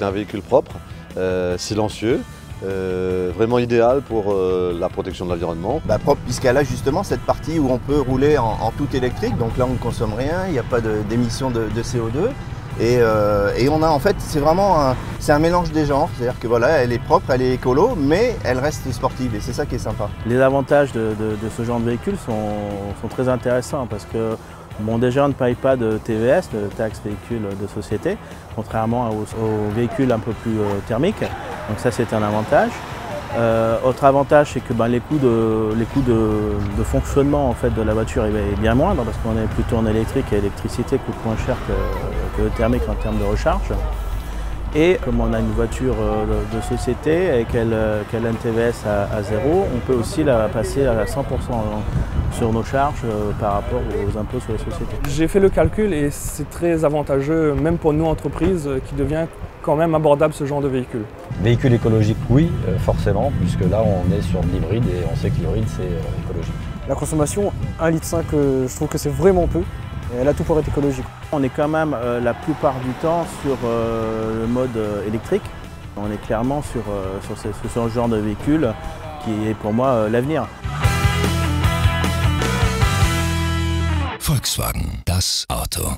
c'est un véhicule propre, silencieux, vraiment idéal pour la protection de l'environnement. Propre puisqu'elle a justement cette partie où on peut rouler en tout électrique, donc là on ne consomme rien, il n'y a pas d'émission de CO2. Et on a en fait, c'est vraiment un mélange des genres, c'est-à-dire que voilà, elle est propre, elle est écolo, mais elle reste sportive et c'est ça qui est sympa. Les avantages de ce genre de véhicule sont très intéressants parce que bon, déjà on ne paye pas de TVS, de taxe véhicule de société, contrairement aux véhicules un peu plus thermiques, donc ça c'est un avantage. Autre avantage, c'est que les coûts de fonctionnement en fait, de la voiture est bien moindre parce qu'on est plutôt en électrique et l'électricité coûte moins cher que le thermique en termes de recharge. Et comme on a une voiture de société et qu'elle a une TVS à 0, on peut aussi la passer à 100% sur nos charges par rapport aux impôts sur les sociétés. J'ai fait le calcul et c'est très avantageux, même pour nous entreprises, qui devient quand même abordable ce genre de véhicule. Véhicule écologique, oui, forcément, puisque là on est sur de l'hybride et on sait que l'hybride c'est écologique. La consommation, 1,5 litre, je trouve que c'est vraiment peu. Et elle a tout pour être écologique. On est quand même la plupart du temps sur le mode électrique. On est clairement sur ce genre de véhicule qui est pour moi l'avenir. Volkswagen, das Auto.